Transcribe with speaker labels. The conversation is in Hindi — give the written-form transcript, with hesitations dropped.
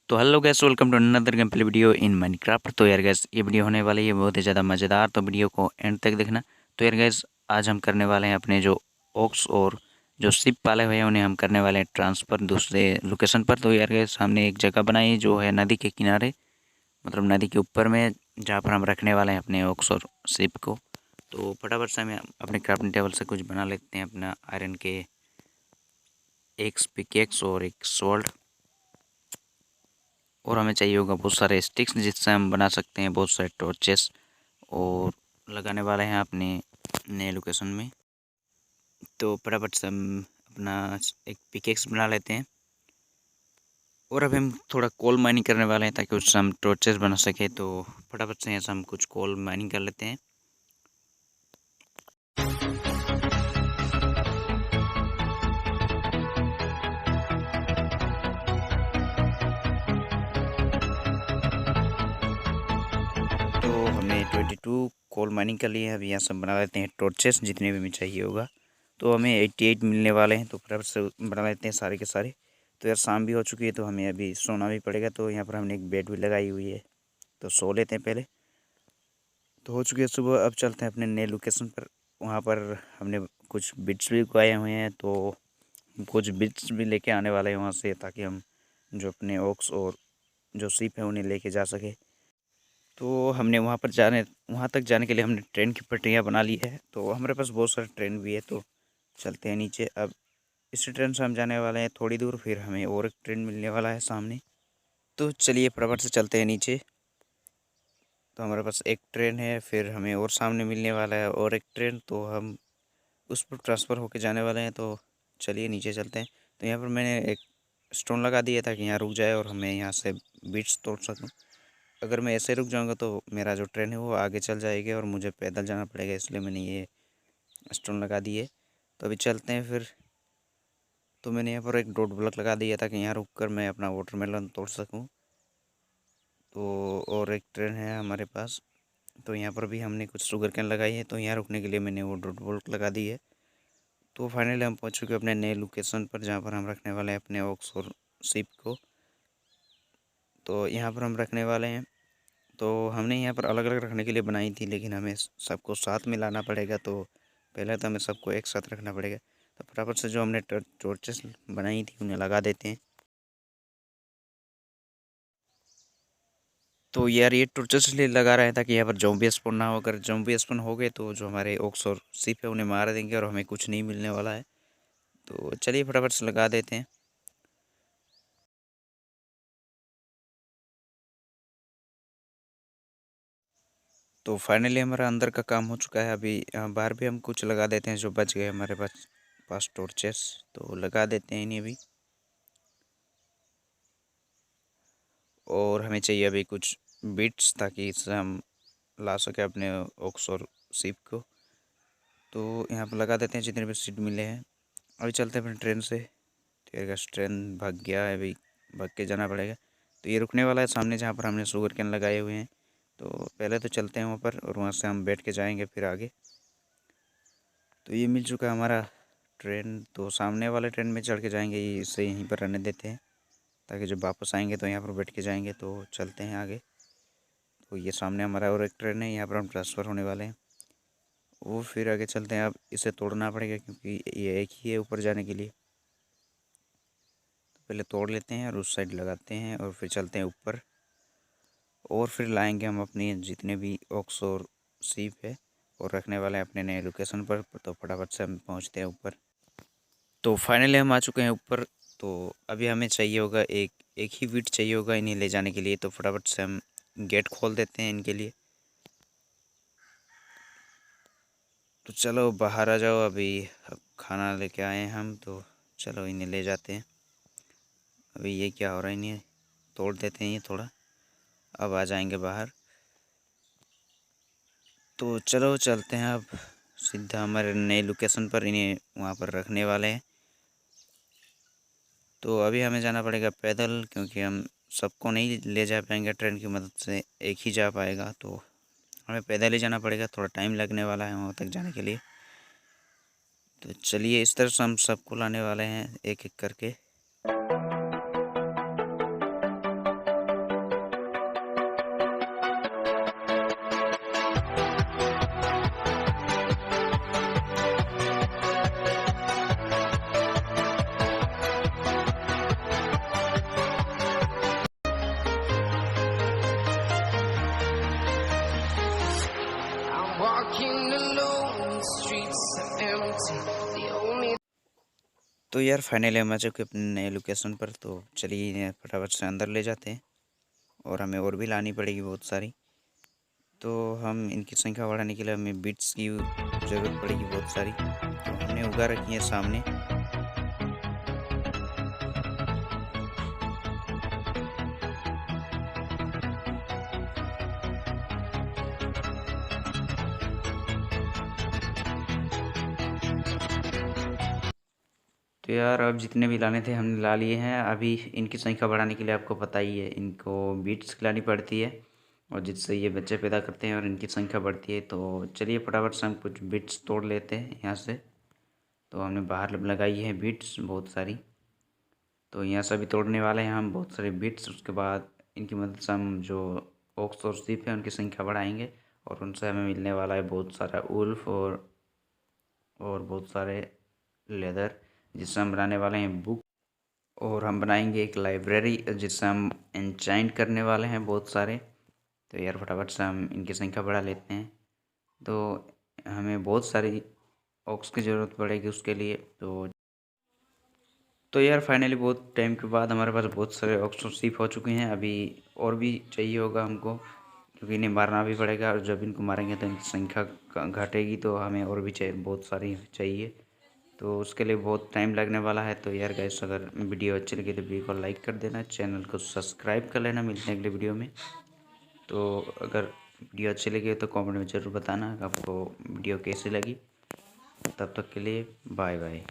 Speaker 1: तो hello guys, welcome to another gameplay video in Minecraft. तो यार गैस, ये वीडियो होने वाली है बहुत ही ज़्यादा मज़ेदार, तो वीडियो को एंड तक देखना। तो यार गैस, आज हम करने वाले हैं अपने जो ओक्स और जो शिप पाले हुए हैं उन्हें हम करने वाले हैं ट्रांसफ़र दूसरे लोकेशन पर। तो यार गैस, हमने एक जगह बनाई जो है नदी के किनारे, मतलब नदी के ऊपर में, जहाँ पर हम रखने वाले हैं अपने ओक्स और शिप को। तो फटाफट से हमें अपने क्राफ्टिंग टेबल से कुछ बना लेते हैं, अपना आयरन के एक पिकेक्स और एक स्वॉर्ड। और हमें चाहिए होगा बहुत सारे स्टिक्स जिससे हम बना सकते हैं बहुत सारे टॉर्चेस, और लगाने वाले हैं अपने नए लोकेशन में। तो फटाफट से हम अपना एक पिकेक्स बना लेते हैं, और अभी हम थोड़ा कोल माइनिंग करने वाले हैं ताकि उससे हम टॉर्चेस बना सकें। तो फटाफट से ऐसा हम कुछ कोल माइनिंग कर लेते हैं। तो हमने 22 कोल माइनिंग कर लिए हैं। अभी यहाँ से हम बना लेते हैं टॉर्चेस जितने भी हमें चाहिए होगा। तो हमें 88 मिलने वाले हैं, तो फटाफट से बना लेते हैं सारे के सारे। तो यार शाम भी हो चुकी है, तो हमें अभी सोना भी पड़ेगा। तो यहाँ पर हमने एक बेड भी लगाई हुई है, तो सो लेते हैं पहले। तो हो चुकी है सुबह, अब चलते हैं अपने नए लोकेशन पर। वहाँ पर हमने कुछ बिट्स भी उगाए हुए हैं, तो कुछ बिट्स भी लेके आने वाले हैं वहाँ से, ताकि हम जो अपने ओक्स और जो सीप है उन्हें लेके जा सके। तो हमने वहाँ तक जाने के लिए हमने ट्रेन की पटरियाँ बना ली है। तो हमारे पास बहुत सारे ट्रेन भी है, तो चलते हैं नीचे। अब इसी ट्रेन से हम जाने वाले हैं थोड़ी दूर, फिर हमें और एक ट्रेन मिलने वाला है सामने। तो चलिए फटाफट से चलते हैं नीचे। तो हमारे पास एक ट्रेन है, फिर हमें और सामने मिलने वाला है और एक ट्रेन, तो हम उस पर ट्रांसफ़र होके जाने वाले हैं। तो चलिए नीचे चलते हैं। तो यहाँ पर मैंने एक स्टोन लगा दिया था कि यहाँ रुक जाए और हमें यहाँ से बीट्स तोड़ सकूँ। अगर मैं ऐसे रुक जाऊँगा तो मेरा जो ट्रेन है वो आगे चल जाएगी और मुझे पैदल जाना पड़ेगा, इसलिए मैंने ये स्टोन लगा दिए। तो अभी चलते हैं फिर। तो मैंने यहाँ पर एक रोड ब्लॉक लगा दिया था कि यहाँ रुक कर मैं अपना वाटरमेलन तोड़ सकूँ। तो और एक ट्रेन है हमारे पास, तो यहाँ पर भी हमने कुछ शुगर कैन लगाई है, तो यहाँ रुकने के लिए मैंने वो रोड ब्लॉक लगा दी है। तो फाइनली हम पहुँच चुके अपने नए लोकेशन पर, जहाँ पर हम रखने वाले हैं अपने ऑक्स और शिप को। तो यहाँ पर हम रखने वाले हैं। तो हमने यहाँ पर अलग अलग रखने के लिए बनाई थी, लेकिन हमें सबको साथ में लाना पड़ेगा। तो पहले तो हमें सबको एक साथ रखना पड़ेगा। तो फटाफट से जो हमने टॉर्चेस बनाई थी उन्हें लगा देते हैं। तो यार ये टॉर्चेस इसलिए लगा रहा था कि यहाँ पर ज़ॉम्बी स्पॉन ना हो। अगर ज़ॉम्बी स्पॉन हो गए तो जो हमारे ऑक्स और शिप है उन्हें मार देंगे और हमें कुछ नहीं मिलने वाला है। तो चलिए फटाफट से लगा देते हैं। तो फाइनली हमारा अंदर का काम हो चुका है। अभी बाहर भी हम कुछ लगा देते हैं जो बच गए हमारे पास टॉर्चेस, तो लगा देते हैं इन्हें भी। और हमें चाहिए अभी कुछ बिट्स, ताकि इससे हम ला सके अपने ऑक्स और शिप को। तो यहाँ पर लगा देते हैं जितने भी सीट मिले हैं। अभी चलते हैं अपने ट्रेन से। तो यार ट्रेन भाग गया है, अभी भाग के जाना पड़ेगा। तो ये रुकने वाला है सामने, जहाँ पर हमने शुगर कैन लगाए हुए हैं। तो पहले तो चलते हैं वहाँ पर, और वहाँ से हम बैठ के जाएंगे फिर आगे। तो ये मिल चुका है हमारा ट्रेन। तो सामने वाले ट्रेन में चढ़ के जाएंगे, इसे यहीं पर रहने देते हैं, ताकि जब वापस आएंगे तो यहाँ पर बैठ के जाएंगे। तो चलते हैं आगे। तो ये सामने हमारा और एक ट्रेन है, यहाँ पर हम ट्रांसफ़र होने वाले हैं। वो फिर आगे चलते हैं। अब इसे तोड़ना पड़ेगा क्योंकि ये एक ही है ऊपर जाने के लिए। तो पहले तोड़ लेते हैं और उस साइड लगाते हैं, और फिर चलते हैं ऊपर। और फिर लाएंगे हम अपनी जितने भी ऑक्स और सीप है, और रखने वाले हैं अपने नए लोकेशन पर। तो फटाफट से हम पहुँचते हैं ऊपर। तो फाइनली हम आ चुके हैं ऊपर। तो अभी हमें चाहिए होगा एक एक ही वीट चाहिए होगा इन्हें ले जाने के लिए। तो फटाफट से हम गेट खोल देते हैं इनके लिए। तो चलो बाहर आ जाओ, अभी अब खाना लेके आए हैं हम, तो चलो इन्हें ले जाते हैं। अभी ये क्या हो रहा है, इन्हें तोड़ देते हैं ये थोड़ा, अब आ जाएंगे बाहर। तो चलो चलते हैं अब सीधा हमारे नए लोकेशन पर, इन्हें वहाँ पर रखने वाले हैं। तो अभी हमें जाना पड़ेगा पैदल, क्योंकि हम सबको नहीं ले जा पाएंगे ट्रेन की मदद से, एक ही जा पाएगा। तो हमें पैदल ही जाना पड़ेगा, थोड़ा टाइम लगने वाला है वहाँ तक जाने के लिए। तो चलिए इस तरह से हम सबको लाने वाले हैं एक एक करके। तो यार फाइनली हम आ चुके अपने नए लोकेशन पर। तो चलिए इन्हें फटाफट से अंदर ले जाते हैं और हमें और भी लानी पड़ेगी बहुत सारी। तो हम इनकी संख्या बढ़ाने के लिए हमें बिट्स की ज़रूरत पड़ेगी बहुत सारी, तो हमने उगा रखी है सामने। तो यार अब जितने भी लाने थे हमने ला लिए हैं। अभी इनकी संख्या बढ़ाने के लिए आपको पता ही है, इनको बीट्स खिलानी पड़ती है और जिससे ये बच्चे पैदा करते हैं और इनकी संख्या बढ़ती है। तो चलिए फटाफट से हम कुछ बीट्स तोड़ लेते हैं यहाँ से। तो हमने बाहर लगाई है बीट्स बहुत सारी, तो यहाँ से अभी तोड़ने वाले हैं हम बहुत सारे बीट्स। उसके बाद इनकी मदद से हम जो ओक्स और सीप हैं उनकी संख्या बढ़ाएंगे और उनसे हमें मिलने वाला है बहुत सारा उल्फ और बहुत सारे लेदर, जिससे हम बनाने वाले हैं बुक। और हम बनाएंगे एक लाइब्रेरी जिससे हम एन्चांट करने वाले हैं बहुत सारे। तो यार फटाफट से हम इनकी संख्या बढ़ा लेते हैं। तो हमें बहुत सारी ऑक्स की ज़रूरत पड़ेगी उसके लिए। तो यार फाइनली बहुत टाइम के बाद हमारे पास बहुत सारे ऑक्स और सीप हो चुके हैं। अभी और भी चाहिए होगा हमको, क्योंकि इन्हें मारना भी पड़ेगा और जब इनको मारेंगे तो इनकी संख्या घटेगी, तो हमें और भी चाहिए, बहुत सारी चाहिए। तो उसके लिए बहुत टाइम लगने वाला है। तो यार गाइस, अगर वीडियो अच्छी लगी तो वीडियो को लाइक कर देना, चैनल को सब्सक्राइब कर लेना। मिलते हैं अगले वीडियो में। तो अगर वीडियो अच्छी लगी तो कमेंट में ज़रूर बताना आपको वीडियो कैसी लगी। तब तक के लिए बाय बाय।